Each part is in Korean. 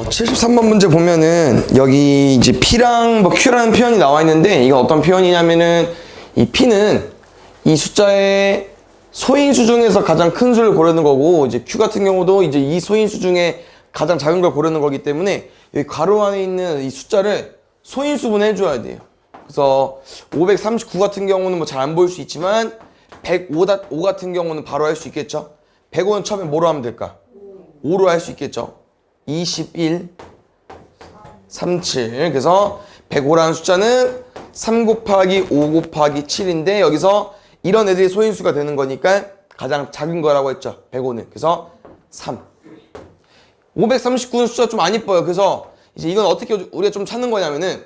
73번 문제 보면은 여기 이제 P랑 뭐 Q라는 표현이 나와 있는데 이건 어떤 표현이냐면은 이 P는 이 숫자의 소인수 중에서 가장 큰 수를 고르는 거고 이제 Q 같은 경우도 이제 이 소인수 중에 가장 작은 걸 고르는 거기 때문에 여기 괄호 안에 있는 이 숫자를 소인수분 해줘야 돼요. 그래서 539 같은 경우는 뭐 잘 안 보일 수 있지만 105 같은 경우는 바로 할 수 있겠죠. 105는 처음에 뭐로 하면 될까? 5로 할 수 있겠죠. 21, 37. 그래서 105라는 숫자는 3 곱하기 5 곱하기 7인데 여기서 이런 애들이 소인수가 되는 거니까 가장 작은 거라고 했죠. 105는. 그래서 3. 539는 숫자 좀 안 이뻐요. 그래서 이제 이건 어떻게 우리가 좀 찾는 거냐면은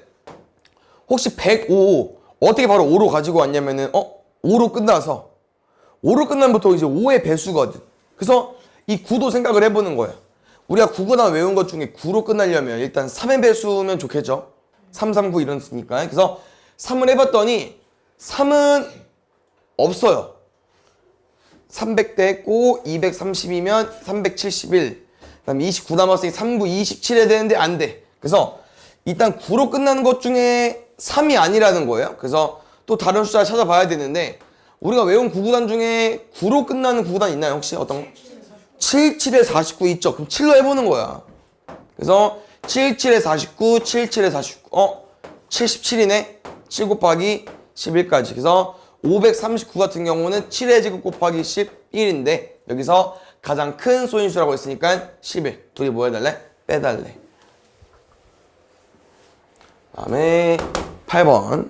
혹시 105 어떻게 바로 5로 가지고 왔냐면은 5로 끝나서 5로 끝나면부터 이제 5의 배수거든. 그래서 이 9도 생각을 해보는 거예요. 우리가 9구나 외운 것 중에 9로 끝나려면 일단 3의 배수면 좋겠죠. 3, 3, 9 이런 쓰니까. 그래서 3을 해봤더니 3은 없어요. 300대 했고 230이면 371. 그다음 29 남았으니 3, 9, 27 해야 되는데 안 돼. 그래서 일단 9로 끝나는 것 중에 3이 아니라는 거예요. 그래서 또 다른 숫자를 찾아봐야 되는데 우리가 외운 구구단 중에 9로 끝나는 구구단 있나요? 혹시 어떤 거? 77에 49 있죠? 그럼 7로 해보는 거야. 그래서 77에 49, 77에 49, 77이네? 7 곱하기 11까지. 그래서 539 같은 경우는 7의 제곱 곱하기 11인데 여기서 가장 큰 소인수라고 했으니까 11. 둘이 뭐 해달래? 빼달래. 그 다음에 8번.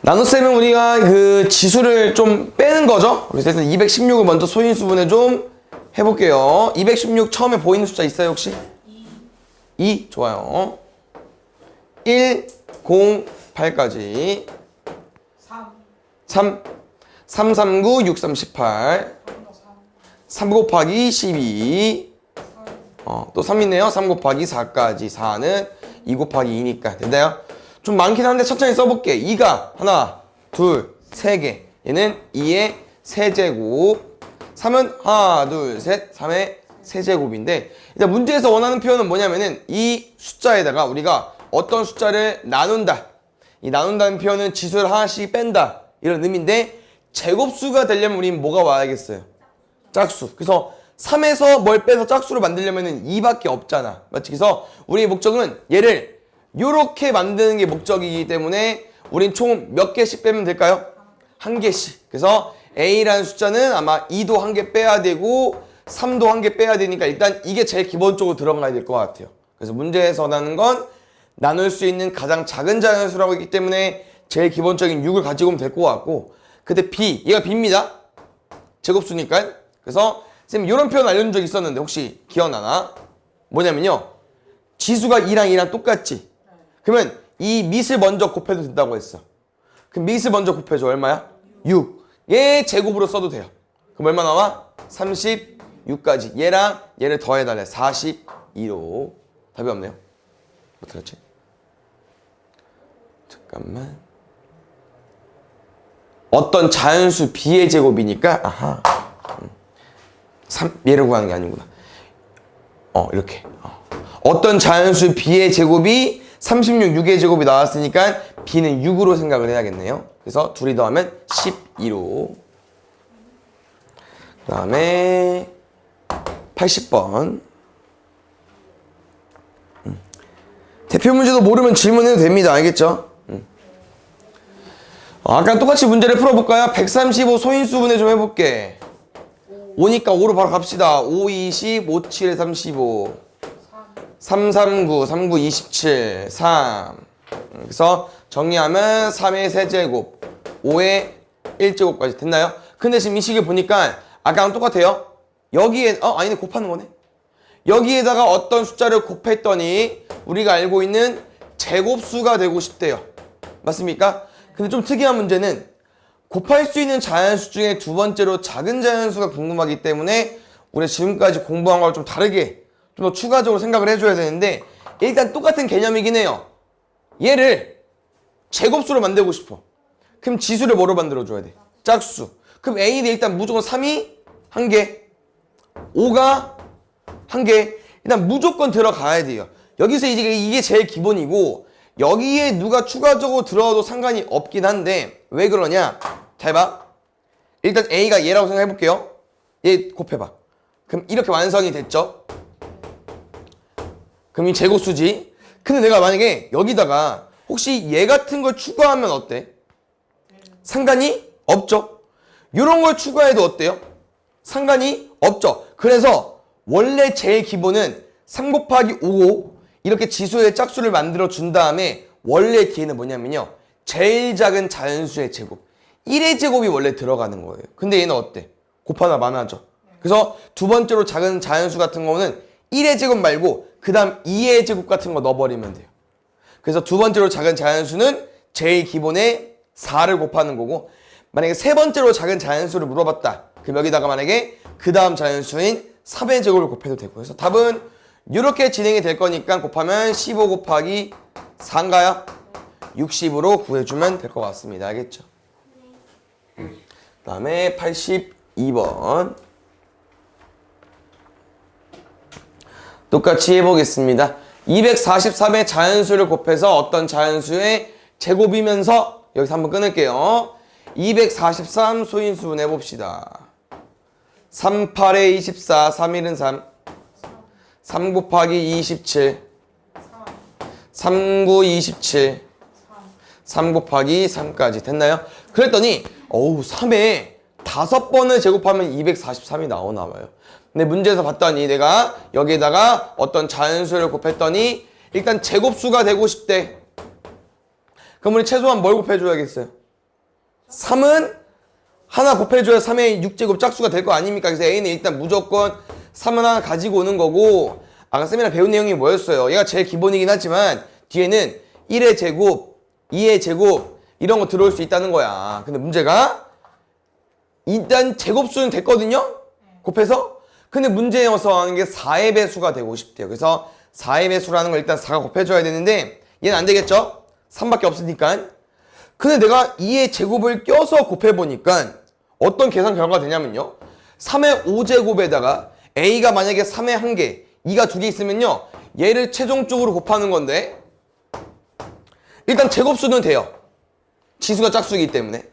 나눗셈은 우리가 그 지수를 좀 빼는 거죠. 그래서 216을 먼저 소인수분해 좀 해볼게요. 216 처음에 보이는 숫자 있어요 혹시? 2. 좋아요. 1, 0, 8까지 3, 3, 3, 9, 6, 3, 18 3 곱하기 12 또 3 있네요. 3 곱하기 4까지 4는 2 곱하기 2니까 됐나요? 좀 많긴 한데 천천히 써볼게. 2가 하나, 둘, 세 개. 얘는 2의 세제곱. 3은 하나, 둘, 셋, 3의 세제곱인데 일단 문제에서 원하는 표현은 뭐냐면은 이 숫자에다가 우리가 어떤 숫자를 나눈다. 이 나눈다는 표현은 지수를 하나씩 뺀다. 이런 의미인데 제곱수가 되려면 우리는 뭐가 와야겠어요? 짝수. 그래서 3에서 뭘 빼서 짝수로 만들려면은 2밖에 없잖아. 맞지? 그래서 우리의 목적은 얘를 요렇게 만드는 게 목적이기 때문에 우린 총 몇 개씩 빼면 될까요? 한 개씩. 그래서 A라는 숫자는 아마 2도 한 개 빼야 되고 3도 한 개 빼야 되니까 일단 이게 제일 기본적으로 들어가야 될 것 같아요. 그래서 문제에서 나는 건 나눌 수 있는 가장 작은 자연수라고 했기 때문에 제일 기본적인 6을 가지고 오면 될 것 같고 근데 B, 얘가 B입니다. 제곱수니까. 그래서 선생님 이런 표현 알려준 적 있었는데 혹시 기억나나? 뭐냐면요. 지수가 2랑 똑같지? 그러면 이 밑을 먼저 곱해도 된다고 했어. 그럼 밑을 먼저 곱해줘. 얼마야? 6. 얘 제곱으로 써도 돼요. 그럼 얼마 나와? 36까지. 얘랑 얘를 더해달래. 42로. 답이 없네요. 뭐 들었지? 잠깐만. 어떤 자연수 B의 제곱이니까 아하. 3, 얘를 구하는 게 아니구나. 이렇게. 어떤 자연수 B의 제곱이 36, 6의 제곱이 나왔으니까 B는 6으로 생각을 해야겠네요. 그래서 둘이 더하면 12로. 그 다음에 80번. 대표 문제도 모르면 질문해도 됩니다. 알겠죠? 아까 똑같이 문제를 풀어볼까요? 135 소인수분해 좀 해볼게. 5니까 5로 바로 갑시다. 5, 20, 5, 7에 35. 3, 3, 9, 3, 9, 27, 3. 그래서 정리하면 3의 세제곱, 5의 1제곱까지 됐나요? 근데 지금 이 식을 보니까 아까랑 똑같아요. 여기에, 아니네, 곱하는 거네. 여기에다가 어떤 숫자를 곱했더니 우리가 알고 있는 제곱수가 되고 싶대요. 맞습니까? 근데 좀 특이한 문제는 곱할 수 있는 자연수 중에 두 번째로 작은 자연수가 궁금하기 때문에 우리가 지금까지 공부한 걸 좀 다르게 좀 더 추가적으로 생각을 해줘야 되는데 일단 똑같은 개념이긴 해요. 얘를 제곱수로 만들고 싶어. 그럼 지수를 뭐로 만들어줘야 돼? 짝수. 그럼 A는 일단 무조건 3이 1개, 5가 1개. 일단 무조건 들어가야 돼요. 여기서 이게 제일 기본이고 여기에 누가 추가적으로 들어와도 상관이 없긴 한데 왜 그러냐? 잘 봐. 일단 A가 얘라고 생각해 볼게요. 얘 곱해봐. 그럼 이렇게 완성이 됐죠? 그럼 이 제곱수지. 근데 내가 만약에 여기다가 혹시 얘 같은 걸 추가하면 어때? 상관이 없죠? 이런 걸 추가해도 어때요? 상관이 없죠? 그래서 원래 제일 기본은 3 곱하기 5 이렇게 지수의 짝수를 만들어 준 다음에 원래 뒤에는 뭐냐면요. 제일 작은 자연수의 제곱 1의 제곱이 원래 들어가는 거예요. 근데 얘는 어때? 곱하나 마나죠. 그래서 두 번째로 작은 자연수 같은 거는 1의 제곱 말고 그 다음 2의 제곱 같은 거 넣어버리면 돼요. 그래서 두 번째로 작은 자연수는 제일 기본에 4를 곱하는 거고 만약에 세 번째로 작은 자연수를 물어봤다. 그럼 여기다가 만약에 그 다음 자연수인 3의 제곱을 곱해도 되고 그래서 답은 이렇게 진행이 될 거니까 곱하면 15 곱하기 4인가요? 60으로 구해주면 될 것 같습니다. 알겠죠? 그 다음에 82번 똑같이 해보겠습니다. 243의 자연수를 곱해서 어떤 자연수의 제곱이면서 여기서 한번 끊을게요. 243 소인수분 해봅시다. 3, 8에 24, 3, 1은 3 3 곱하기 27 3, 9, 27 3 곱하기 3까지 됐나요? 그랬더니 3에 5번을 제곱하면 243이 나오나 봐요. 근데 문제에서 봤더니 내가 여기에다가 어떤 자연수를 곱했더니 일단 제곱수가 되고 싶대. 그럼 우리 최소한 뭘 곱해줘야겠어요? 3은 하나 곱해줘야 3의 6제곱 짝수가 될 거 아닙니까? 그래서 A는 일단 무조건 3은 하나 가지고 오는 거고 아까 쌤이랑 배운 내용이 뭐였어요? 얘가 제일 기본이긴 하지만 뒤에는 1의 제곱, 2의 제곱 이런 거 들어올 수 있다는 거야. 근데 문제가 일단 제곱수는 됐거든요? 곱해서? 근데 문제여서 하는 게 4의 배수가 되고 싶대요. 그래서 4의 배수라는 걸 일단 4가 곱해줘야 되는데 얘는 안 되겠죠? 3밖에 없으니까. 근데 내가 2의 제곱을 껴서 곱해보니까 어떤 계산 결과가 되냐면요. 3의 5제곱에다가 A가 만약에 3의 1개, 2가 2개 있으면요. 얘를 최종적으로 곱하는 건데 일단 제곱수는 돼요. 지수가 짝수이기 때문에.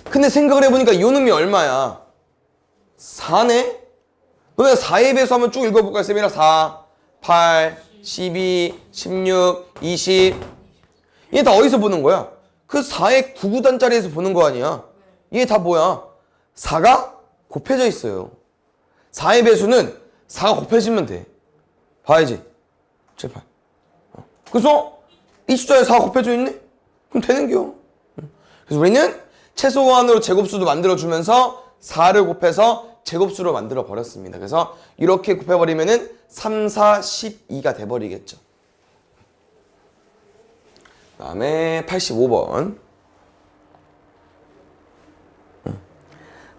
근데 생각을 해보니까 요 놈이 얼마야? 4네? 너네가 4의 배수하면 쭉 읽어볼까요? 쌤이랑 4, 8, 12, 16, 20 얘 다 어디서 보는 거야? 그 4의 9구단짜리에서 보는 거 아니야? 이게 다 뭐야? 4가 곱해져 있어요. 4의 배수는 4가 곱해지면 돼. 봐야지. 7, 8. 그래서 이 숫자에 4가 곱해져 있네? 그럼 되는겨. 그래서 우리는 최소한으로 제곱수도 만들어주면서 4를 곱해서 제곱수로 만들어 버렸습니다. 그래서 이렇게 곱해버리면은 3, 4, 12가 돼버리겠죠. 그 다음에 85번.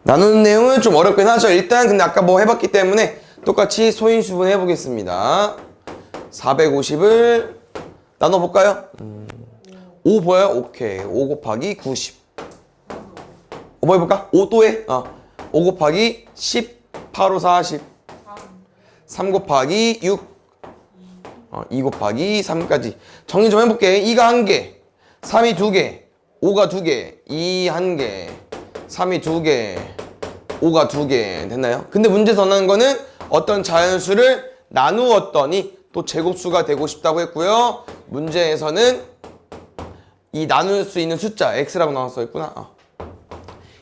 나누는 내용은 좀 어렵긴 하죠. 일단 근데 아까 뭐 해봤기 때문에 똑같이 소인수분 해보겠습니다. 450을 나눠볼까요? 5 보여요? 오케이. 5 곱하기 90. 5 해볼까? 5 또 해? 5 곱하기 10. 8, 5, 40. 3 곱하기 6. 2 곱하기 3까지. 정리 좀 해볼게. 2가 1개. 3이 2개. 5가 2개. 2 1개. 3이 2개. 5가 2개. 됐나요? 근데 문제에서 나는 거는 어떤 자연수를 나누었더니 또 제곱수가 되고 싶다고 했고요. 문제에서는 이 나눌 수 있는 숫자 x라고 나와 써 있구나.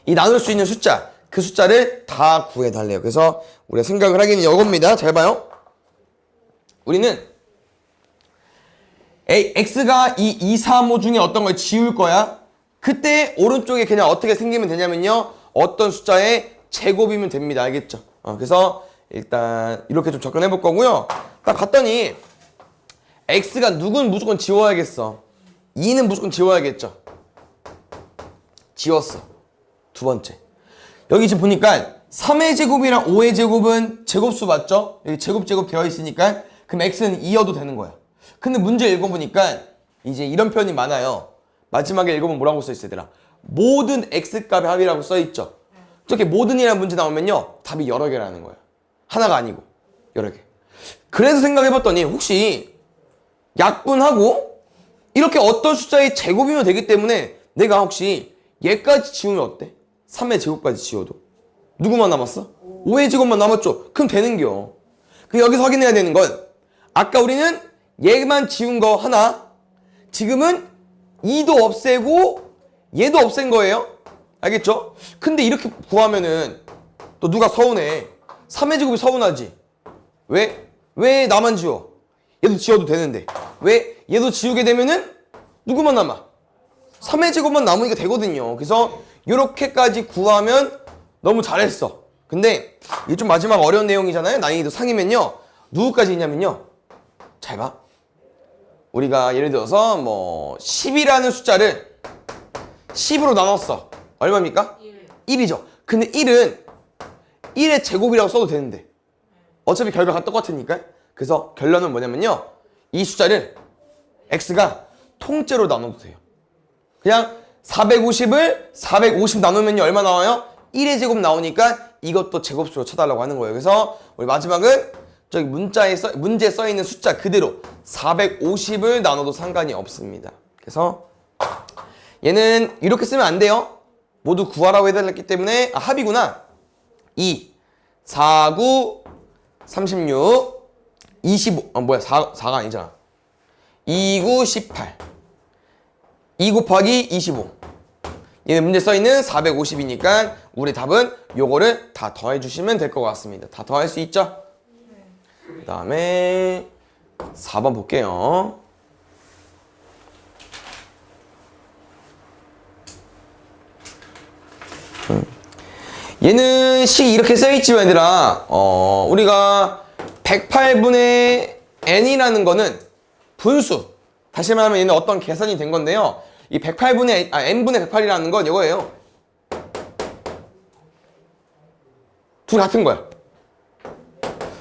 이 나눌 수 있는 숫자 그 숫자를 다 구해달래요. 그래서 우리가 생각을 하기는 이겁니다. 잘 봐요. 우리는 x가 이 2, 3, 5 중에 어떤 걸 지울 거야. 그때 오른쪽에 그냥 어떻게 생기면 되냐면요. 어떤 숫자의 제곱이면 됩니다. 알겠죠? 그래서 일단 이렇게 좀 접근해 볼 거고요. 딱 봤더니 x가 누군 무조건 지워야겠어. 2는 무조건 지워야겠죠. 지웠어. 두 번째. 여기 지금 보니까 3의 제곱이랑 5의 제곱은 제곱수 맞죠? 여기 제곱 되어 있으니까 그럼 x는 2여도 되는 거야. 근데 문제 읽어보니까 이제 이런 표현이 많아요. 마지막에 읽어보면 뭐라고 써있어 얘들아? 모든 x값의 합이라고 써있죠. 저렇게 모든이라는 문제 나오면요. 답이 여러 개라는 거예요. 하나가 아니고 여러 개. 그래서 생각해봤더니 혹시 약분하고 이렇게 어떤 숫자의 제곱이면 되기 때문에 내가 혹시 얘까지 지우면 어때? 3의 제곱까지 지워도 누구만 남았어? 5의 제곱만 남았죠? 그럼 되는겨. 그 여기서 확인해야 되는 건 아까 우리는 얘만 지운 거 하나, 지금은 2도 없애고 얘도 없앤 거예요. 알겠죠? 근데 이렇게 구하면은 또 누가 서운해? 3의 제곱이 서운하지. 왜? 왜 나만 지워? 얘도 지워도 되는데. 왜? 얘도 지우게 되면은 누구만 남아? 3의 제곱만 남으니까 되거든요. 그래서 이렇게까지 구하면 너무 잘했어. 근데 이게 좀 마지막 어려운 내용이잖아요. 난이도 상이면요. 누구까지 있냐면요. 잘 봐. 우리가 예를 들어서 뭐 10이라는 숫자를 10으로 나눴어. 얼마입니까? 1이죠. 근데 1은 1의 제곱이라고 써도 되는데 어차피 결과가 똑같으니까. 그래서 결론은 뭐냐면요. 이 숫자를 x가 통째로 나눠도 돼요. 그냥 450을 450 나누면요. 얼마 나와요? 1의 제곱 나오니까 이것도 제곱수로 쳐달라고 하는 거예요. 그래서 우리 마지막은 저기 문제에 써있는 숫자 그대로 450을 나눠도 상관이 없습니다. 그래서 얘는 이렇게 쓰면 안 돼요. 모두 구하라고 해달랬기 때문에 합이구나. 2, 4, 9, 36, 25 뭐야 4가 아니잖아. 2, 9, 18 2 곱하기 25 얘는 문제 써있는 450이니까 우리 답은 요거를 다 더해주시면 될 것 같습니다. 다 더할 수 있죠? 그 다음에 4번 볼게요. 얘는 식이 이렇게 써있지만 얘들아 우리가 108분의 n이라는 거는 분수, 다시 말하면 얘는 어떤 계산이 된 건데요. 이 108분의 n분의 108이라는 건 이거예요. 둘 같은 거야.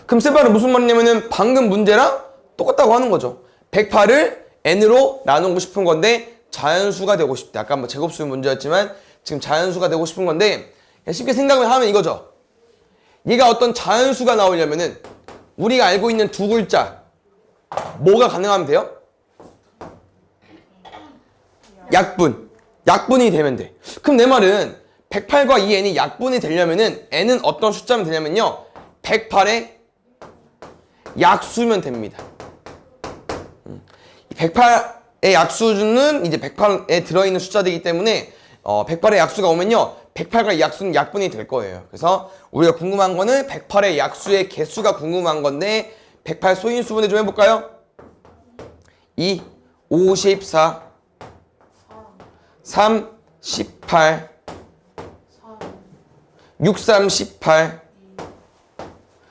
그럼 쌤말은 무슨 말이냐면은 방금 문제랑 똑같다고 하는 거죠. 108을 n으로 나누고 싶은 건데 자연수가 되고 싶대. 아까 뭐 제곱수 문제였지만 지금 자연수가 되고 싶은 건데 쉽게 생각을 하면 이거죠. 얘가 어떤 자연수가 나오려면은 우리가 알고 있는 두 글자 뭐가 가능하면 돼요? 약분이 되면 돼. 그럼 내 말은 108과 이 n이 약분이 되려면은 n은 어떤 숫자면 되냐면요. 108의 약수면 됩니다. 108의 약수는 이제 108에 들어있는 숫자들이기 때문에 108의 약수가 오면요. 108과 이 약수는 약분이 될 거예요. 그래서 우리가 궁금한 거는 108의 약수의 개수가 궁금한 건데 108 소인수분해 좀 해볼까요? 2, 54 3, 18 6, 3, 18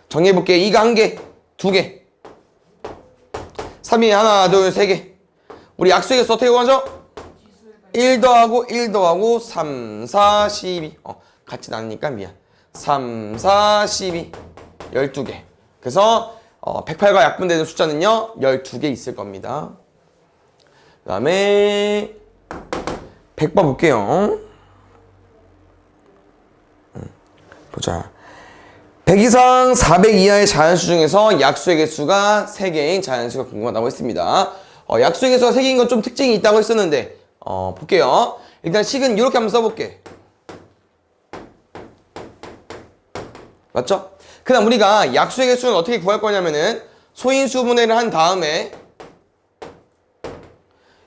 정리해볼게요. 2가 1개, 2개 3이 하나, 둘, 3개 우리 약수의 개수 어떻게 구하죠? 1 더하고 1 더하고 3, 4, 12 같이 나누니까 미안 3, 4, 12 12개 그래서 108과 약분되는 숫자는요 12개 있을 겁니다. 그 다음에 100번 볼게요. 보자. 100 이상 400 이하의 자연수 중에서 약수의 개수가 3개인 자연수가 궁금하다고 했습니다. 약수의 개수가 3개인 건 좀 특징이 있다고 했었는데 볼게요. 일단 식은 이렇게 한번 써볼게. 맞죠? 그 다음 우리가 약수의 개수는 어떻게 구할 거냐면은 소인수분해를 한 다음에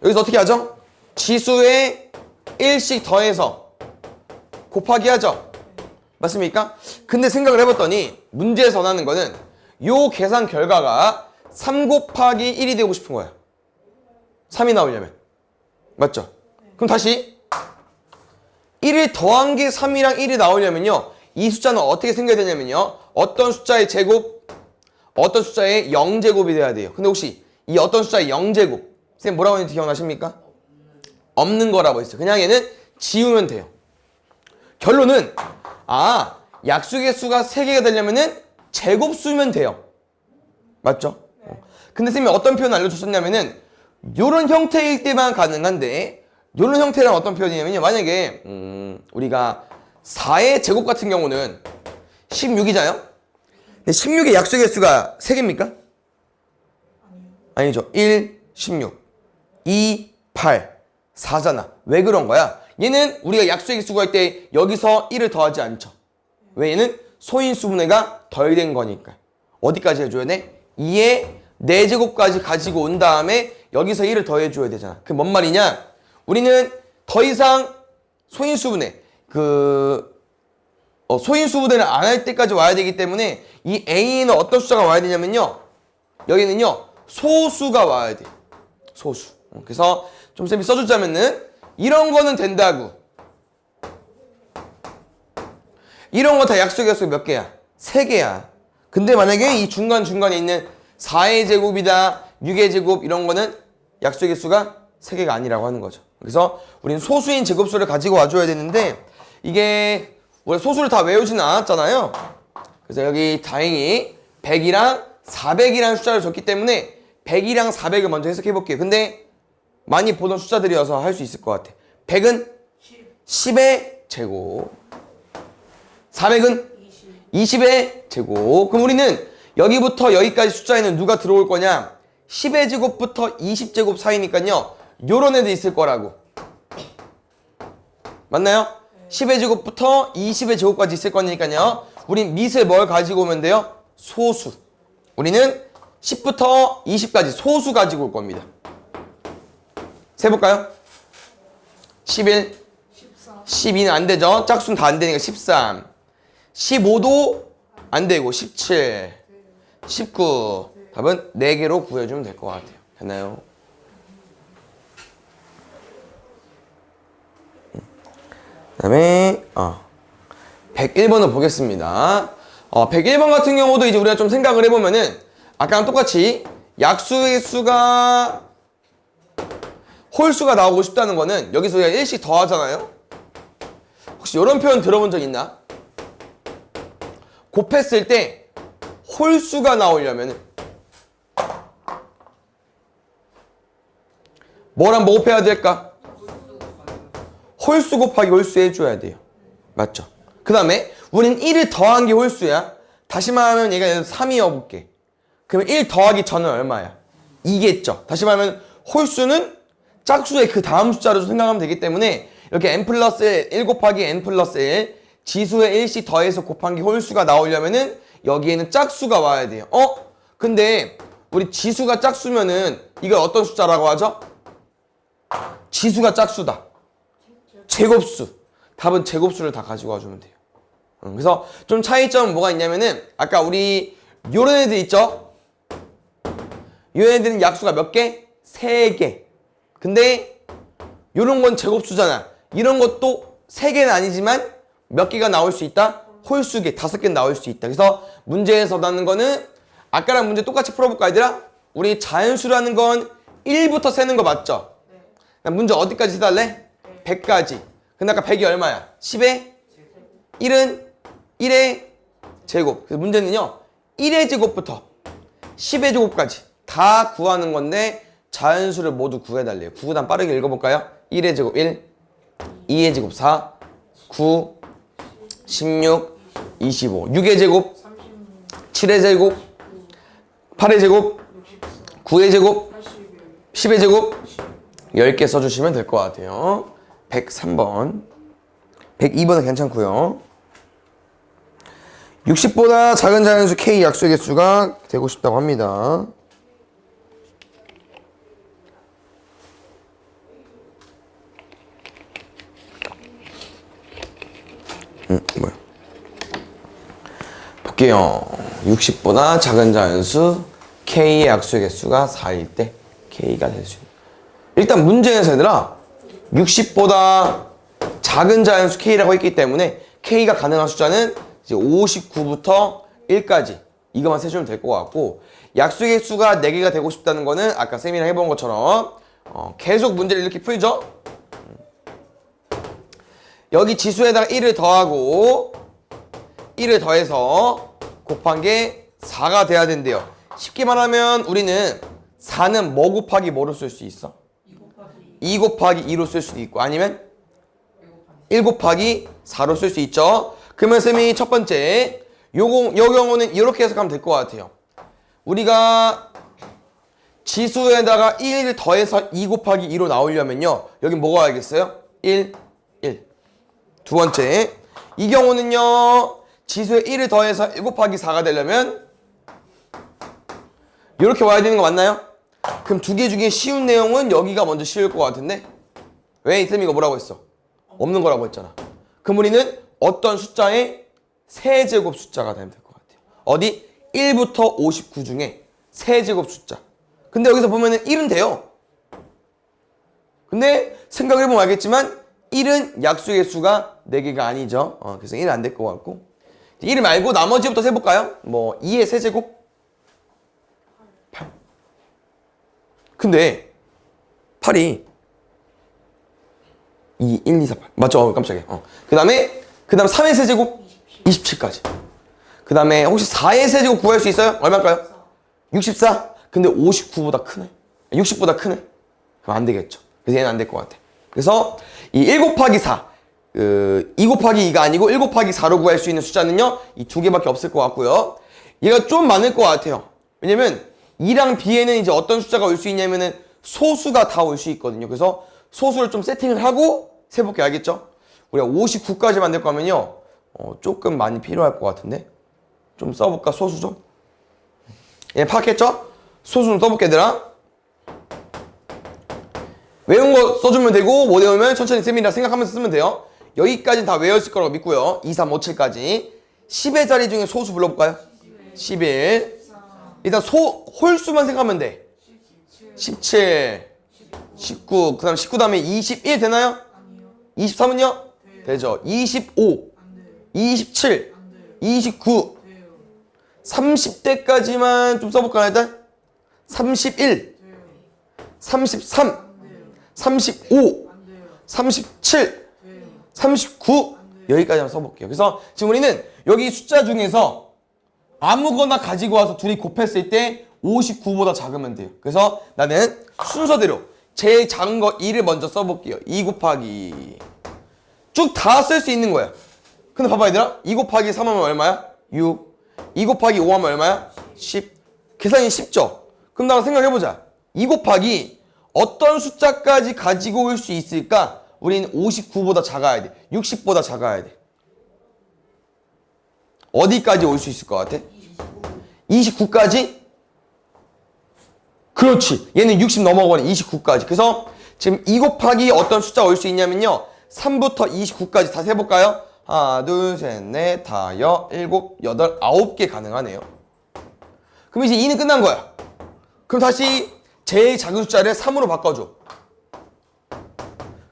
여기서 어떻게 하죠? 지수에 1씩 더해서 곱하기 하죠? 맞습니까? 근데 생각을 해봤더니 문제에서 원하는 거는 요 계산 결과가 3 곱하기 1이 되고 싶은 거야. 3이 나오려면. 맞죠? 그럼 다시 1을 더한 게 3이랑 1이 나오려면요. 이 숫자는 어떻게 생겨야 되냐면요. 어떤 숫자의 제곱, 어떤 숫자의 0제곱이 돼야 돼요. 근데 혹시 이 어떤 숫자의 0제곱, 선생님 뭐라고 했는지 기억나십니까? 없는 거라고 했어요. 그냥 얘는 지우면 돼요. 결론은 약수개수가 3개가 되려면은 제곱수면 돼요. 맞죠? 근데 선생님이 어떤 표현 알려주셨냐면은 요런 형태일 때만 가능한데 요런 형태란 어떤 표현이냐면요. 만약에 우리가 4의 제곱 같은 경우는 16이잖아요? 근데 16의 약수의 개수가 3개입니까? 아니죠. 1, 16, 2, 8, 4잖아. 왜 그런 거야? 얘는 우리가 약수의 개수 구할 때 여기서 1을 더하지 않죠. 왜? 얘는 소인수분해가 덜 된 거니까. 어디까지 해줘야 돼? 2의 4제곱까지 가지고 온 다음에 여기서 1을 더해줘야 되잖아. 그게 뭔 말이냐? 우리는 더 이상 소인수분해, 소인수분해를 안 할 때까지 와야 되기 때문에 이 A에는 어떤 숫자가 와야 되냐면요. 여기는요. 소수가 와야 돼. 소수. 그래서 좀 쌤이 써주자면은 이런 거는 된다고. 이런 거 다 약수의 개수 몇 개야? 3개야. 근데 만약에 이 중간중간에 있는 4의 제곱이다, 6의 제곱 이런 거는 약수의 개수가 3개가 아니라고 하는 거죠. 그래서 우리는 소수인 제곱수를 가지고 와줘야 되는데 이게 원래 소수를 다 외우지는 않았잖아요. 그래서 여기 다행히 100이랑 400이라는 숫자를 줬기 때문에 100이랑 400을 먼저 해석해 볼게요. 근데 많이 보던 숫자들이어서 할 수 있을 것 같아. 100은 10의 제곱, 400은 20의 제곱. 그럼 우리는 여기부터 여기까지 숫자에는 누가 들어올 거냐? 10의 제곱부터 20제곱 사이니까요. 요런 애들 있을 거라고. 맞나요? 10의 제곱부터 20의 제곱까지 있을 거니까요. 우린 밑을 뭘 가지고 오면 돼요? 소수. 우리는 10부터 20까지 소수 가지고 올 겁니다. 세볼까요? 11, 12는 안 되죠. 짝수는 다 안 되니까 13, 15도 안 되고 17, 19. 답은 4개로 구해주면 될 것 같아요. 됐나요? 그 다음에 101번을 보겠습니다. 101번 같은 경우도 이제 우리가 좀 생각을 해보면은 아까랑 똑같이 약수의 수가 홀수가 나오고 싶다는 거는 여기서 우리가 1씩 더하잖아요. 혹시 이런 표현 들어본 적 있나? 곱했을 때 홀수가 나오려면은 뭐랑 뭐 곱해야 될까? 홀수 곱하기 홀수 해줘야 돼요. 맞죠? 그 다음에 우린 1을 더한 게 홀수야. 다시 말하면 얘가 3이어볼게. 그러면 1 더하기 전은 얼마야? 2겠죠. 다시 말하면 홀수는 짝수의 그 다음 숫자로 생각하면 되기 때문에 이렇게 n 플러스 1 곱하기 n 플러스 1 지수에 1씩 더해서 곱한 게 홀수가 나오려면은 여기에는 짝수가 와야 돼요. 근데 우리 지수가 짝수면은 이걸 어떤 숫자라고 하죠? 지수가 짝수다. 제곱수. 답은 제곱수를 다 가지고 와주면 돼요. 그래서 좀 차이점은 뭐가 있냐면은 아까 우리 요런 애들 있죠? 요런 애들은 약수가 몇 개? 3개. 근데 요런 건 제곱수잖아. 이런 것도 3개는 아니지만 몇 개가 나올 수 있다? 홀수개 5개 나올 수 있다. 그래서 문제에서 나는 거는 아까랑 문제 똑같이 풀어볼까 얘들아? 우리 자연수라는 건 1부터 세는 거 맞죠? 네. 문제 어디까지 세달래? 네. 100까지. 근데 아까 100이 얼마야? 10의 1은 1의 제곱. 그래서 문제는요 1의 제곱부터 10의 제곱까지 다 구하는 건데 자연수를 모두 구해달래요. 구구단 빠르게 읽어볼까요? 1의 제곱 1, 2의 제곱 4, 9, 16, 25, 6의 제곱, 7의 제곱, 8의 제곱, 9의 제곱, 10의 제곱 10개 써주시면 될 것 같아요. 103번 102번은 괜찮고요. 60보다 작은 자연수 K 약수의 개수가 되고 싶다고 합니다. 뭐야? 볼게요. 60보다 작은 자연수 K의 약수의 개수가 4일 때 K가 될 수 있는. 일단 문제에서 얘들아 60보다 작은 자연수 K라고 했기 때문에 K가 가능한 숫자는 이제 59부터 1까지 이것만 세주면 될 것 같고 약수의 개수가 4개가 되고 싶다는 거는 아까 쌤이랑 해본 것처럼 계속 문제를 이렇게 풀죠. 여기 지수에다가 1을 더하고 1을 더해서 곱한 게 4가 돼야 된대요. 쉽게 말하면 우리는 4는 뭐 곱하기 뭐로 쓸 수 있어? 2 곱하기 2로 쓸 수도 있고 아니면 1 곱하기 4로 쓸 수 있죠. 그러면 쌤이 첫 번째 요 경우는 이렇게 해석하면 될 것 같아요. 우리가 지수에다가 1을 더해서 2 곱하기 2로 나오려면요. 여기 뭐가 와야겠어요? 1, 1. 두 번째, 이 경우는요. 지수에 1을 더해서 1 곱하기 4가 되려면 이렇게 와야 되는 거 맞나요? 그럼 두 개 중에 쉬운 내용은 여기가 먼저 쉬울 것 같은데 왜 쌤이 이거 뭐라고 했어? 없는 거라고 했잖아. 그럼 우리는 어떤 숫자의 세제곱 숫자가 되면 될 것 같아요. 어디? 1부터 59 중에 세제곱 숫자. 근데 여기서 보면은 1은 돼요. 근데 생각을 해보면 알겠지만 1은 약수의 수가 4개가 아니죠. 그래서 1은 안 될 것 같고 1 말고 나머지부터 세볼까요? 뭐 2의 세제곱? 8. 근데 8이 2, 1, 2, 4, 8 맞죠? 깜짝이야. 그 다음 3의 세제곱? 27까지. 그 다음에 혹시 4의 세제곱 구할 수 있어요? 얼마일까요? 64? 근데 59보다 크네. 60보다 크네. 그럼 안 되겠죠. 그래서 얘는 안 될 것 같아. 그래서 이 1 곱하기 4, 2 곱하기 2가 아니고 1 곱하기 4로 구할 수 있는 숫자는요. 이 두 개밖에 없을 것 같고요. 얘가 좀 많을 것 같아요. 왜냐면 2랑 B에는 이제 어떤 숫자가 올 수 있냐면은 소수가 다 올 수 있거든요. 그래서 소수를 좀 세팅을 하고 세볼게요. 알겠죠? 우리가 59까지 만들 거면요. 조금 많이 필요할 것 같은데 좀 써볼까? 소수 좀? 얘 파악했죠? 소수 좀 써볼게 얘들아. 외운 거 써주면 되고 못 외우면 천천히 쌤이라 생각하면서 쓰면 돼요. 여기까지는 다 외웠을 거라고 믿고요. 2, 3, 5, 7까지 10의 자리 중에 소수 불러볼까요? 11. 일단 홀수만 생각하면 돼. 17, 19, 그 다음 19 다음에 21 되나요? 23은요? 되죠. 25, 27, 29, 30대까지만 좀 써볼까요 일단? 31, 33, 35, 37, 39 여기까지 한번 써볼게요. 그래서 지금 우리는 여기 숫자 중에서 아무거나 가지고 와서 둘이 곱했을 때 59보다 작으면 돼요. 그래서 나는 순서대로 제일 작은 거 2를 먼저 써볼게요. 2 곱하기 쭉 다 쓸 수 있는 거야. 근데 봐봐 얘들아 2 곱하기 3 하면 얼마야? 6. 2 곱하기 5 하면 얼마야? 10. 계산이 쉽죠? 그럼 나랑 생각해보자. 2 곱하기 어떤 숫자까지 가지고 올 수 있을까? 우리는 59보다 작아야 돼. 60보다 작아야 돼. 어디까지 올 수 있을 것 같아? 29까지? 그렇지. 얘는 60 넘어가버린 29까지. 그래서 지금 2 곱하기 어떤 숫자가 올 수 있냐면요. 3부터 29까지 다 세볼까요? 하나, 둘, 셋, 넷, 다섯, 일곱, 여덟, 9개 가능하네요. 그럼 이제 2는 끝난 거야. 그럼 다시 제일 작은 숫자를 3으로 바꿔줘.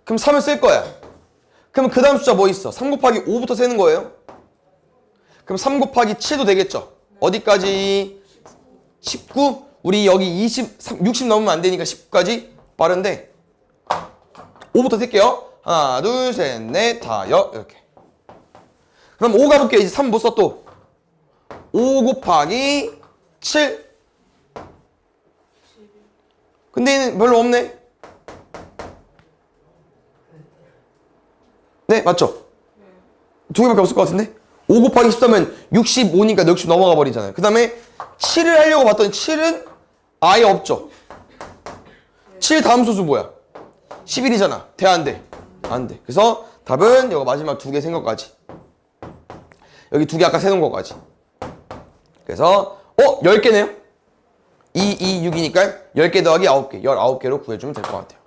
그럼 3을 쓸 거야. 그럼 그 다음 숫자 뭐 있어? 3 곱하기 5부터 세는 거예요. 그럼 3 곱하기 7도 되겠죠? 어디까지? 19? 우리 여기 60 넘으면 안 되니까 19까지 빠른데 5부터 셀게요. 하나, 둘, 셋, 넷, 다섯 이렇게. 그럼 5 가볼게요. 이제 3 못 써 또. 5 곱하기 7. 근데 얘는 별로 없네. 네, 맞죠? 두 개밖에 없을 것 같은데? 5 곱하기 13은 65니까 60 넘어가 버리잖아요. 그 다음에 7을 하려고 봤더니 7은 아예 없죠. 7 다음 소수 뭐야? 11이잖아. 돼, 안 돼? 안 돼. 그래서 답은 이거 마지막 두 개 센 것까지. 여기 두 개 아까 세놓은 것까지. 그래서 10개네요? 2, 2, 6이니까 10개 더하기 9개. 19개로 구해주면 될 것 같아요.